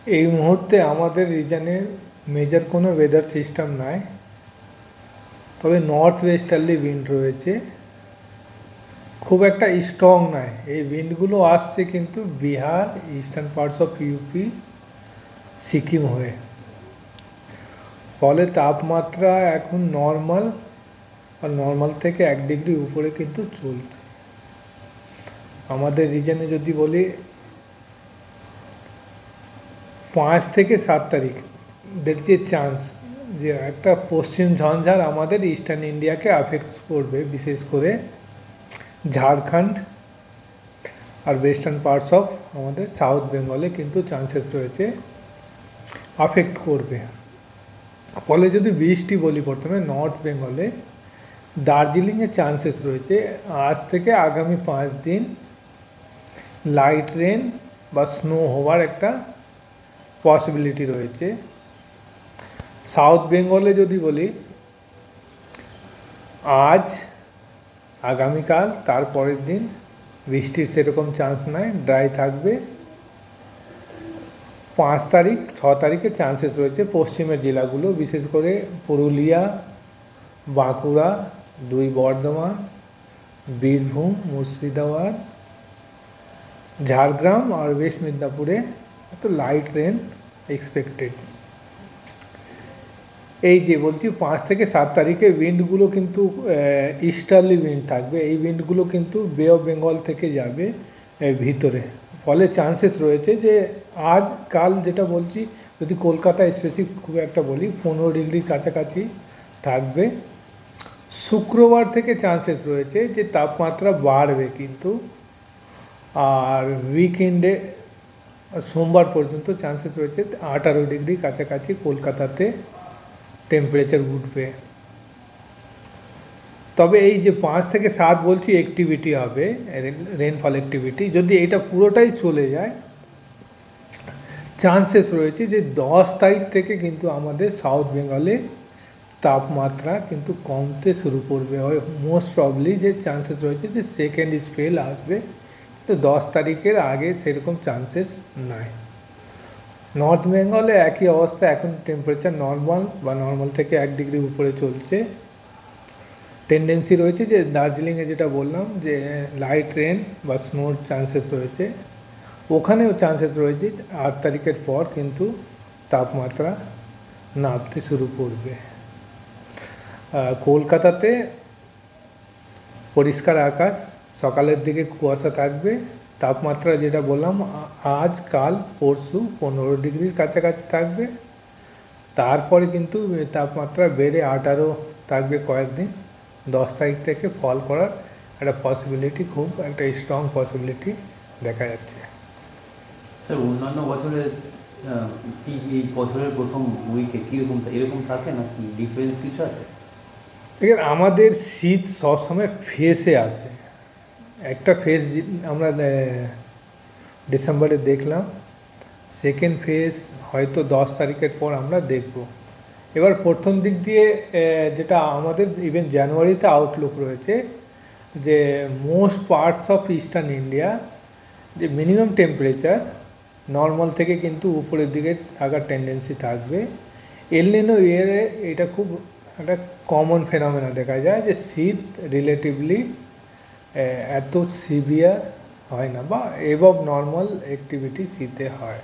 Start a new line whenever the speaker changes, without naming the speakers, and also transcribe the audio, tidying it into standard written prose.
এই মুহূর্তে আমাদের রিজনে মেজর কোনো ওয়েদার সিস্টেম নাই, তবে নর্থ ওয়েস্টার্লি উইন্ড রয়েছে, খুব একটা স্ট্রং নয়। এই উইন্ডগুলো আসছে কিন্তু Bihar, eastern parts of UP, Sikkim হয়ে, ফলে তাপমাত্রা এখন নর্মাল আর নর্মাল থেকে 1 ডিগ্রি উপরে কিন্তু চলছে। আমাদের রিজনে যদি বলি 5 থেকে 7 তারিখ দেখছি চান্স যে একটা পশ্চিম ঝঞ্ঝার আমাদের ইস্টার্ন ইন্ডিয়াকে আফেক্ট করবে, বিশেষ করে ঝাড়খণ্ড আর ওয়েস্টার্ন পার্টস অফ আমাদের সাউথ বেঙ্গলে কিন্তু চান্সেস রয়েছে আফেক্ট করবে। ফলে যদি বৃষ্টি বলি, প্রথমে নর্থ বেঙ্গলে দার্জিলিংয়ে চান্সেস রয়েছে আজ থেকে আগামী 5 দিন লাইট রেন বা স্নো হওয়ার একটা পসিবিলিটি রয়েছে। সাউথ বেঙ্গলে যদি বলি আজ, আগামীকাল, তারপরের দিন বৃষ্টির সেরকম চান্স নাই, ড্রাই থাকবে। 5 তারিখ 6 তারিখে চান্সেস রয়েছে পশ্চিমের জেলাগুলো, বিশেষ করে পুরুলিয়া, বাঁকুড়া, 2 বর্ধমান, বীরভূম, মুর্শিদাবাদ, ঝাড়গ্রাম আর ওয়েস্ট মেদিনীপুরে তো লাইট রেন এক্সপেক্টেড। এই যে বলছি 5 থেকে 7 তারিখে উইন্ডগুলো কিন্তু ইস্টার্লি উইন্ড থাকবে। এই উইন্ডগুলো কিন্তু বে অফ বেঙ্গল থেকে যাবে ভিতরে, ফলে চান্সেস রয়েছে যে আজ কাল যেটা বলছি, যদি কলকাতা স্পেসিফিক খুব একটা বলি 15 ডিগ্রির কাছাকাছি থাকবে। শুক্রবার থেকে চান্সেস রয়েছে যে তাপমাত্রা বাড়বে কিন্তু, আর উইকেন্ডে সোমবার পর্যন্ত চান্সেস রয়েছে 18 ডিগ্রি কাছাকাছি কলকাতাতে টেম্পারেচার উঠবে। তবে এই যে 5 থেকে 7 বলছি অ্যাক্টিভিটি হবে, রেনফল অ্যাক্টিভিটি, যদি এটা পুরোটাই চলে যায় চান্সেস রয়েছে যে 10 তারিখ থেকে কিন্তু আমাদের সাউথ বেঙ্গলে তাপমাত্রা কিন্তু কমতে শুরু করবে। মোস্ট প্রবলি যে চান্সেস রয়েছে যে সেকেন্ড স্পেল আসবে, তো 10 তারিখের আগে সেরকম চান্সেস নাই। নর্থ বেঙ্গলে একই অবস্থা, এখন টেম্পারেচার নর্মাল বা নর্মাল থেকে 1 ডিগ্রি উপরে চলছে। টেন্ডেন্সি রয়েছে যে দার্জিলিংয়ে যেটা বললাম যে লাইট রেন বা স্নোর চান্সেস রয়েছে, ওখানেও চান্সেস রয়েছে 8 তারিখের পর কিন্তু তাপমাত্রা নামতে শুরু করবে। কলকাতাতে পরিষ্কার আকাশ, সকালের দিকে কুয়াশা থাকবে, তাপমাত্রা যেটা বললাম আজ কাল পরশু 15 ডিগ্রির কাছাকাছি থাকবে। তারপরে কিন্তু তাপমাত্রা বেড়ে 18 থাকবে কয়েকদিন। 10 তারিখ থেকে ফল করার একটা পসিবিলিটি, খুব একটা স্ট্রং পসিবিলিটি দেখা যাচ্ছে।
স্যার অন্যান্য বছরে এই বছরের প্রথম উইকে কীরকম এরকম থাকে না, কি ডিফারেন্স কিছু আছে?
দেখেন, আমাদের শীত সবসময় ফেসে আছে। একটা ফেজ আমরা ডিসেম্বরে দেখলাম, সেকেন্ড ফেজ হয়তো 10 তারিখের পর আমরা দেখব। এবার প্রথম দিক দিয়ে যেটা আমাদের ইভেন জানুয়ারিতে আউটলুক রয়েছে যে most parts of eastern India যে মিনিমাম টেম্পারেচার নর্মাল থেকে কিন্তু উপরের দিকে থাকার টেন্ডেন্সি থাকবে। এল নিনো ইয়ারে এটা খুব একটা কমন ফেনোমেনা দেখা যায় যে শীত রিলেটিভলি এত সিভিয়ার হয় না, বা এবভ নর্মাল অ্যাক্টিভিটি শীতে হয়।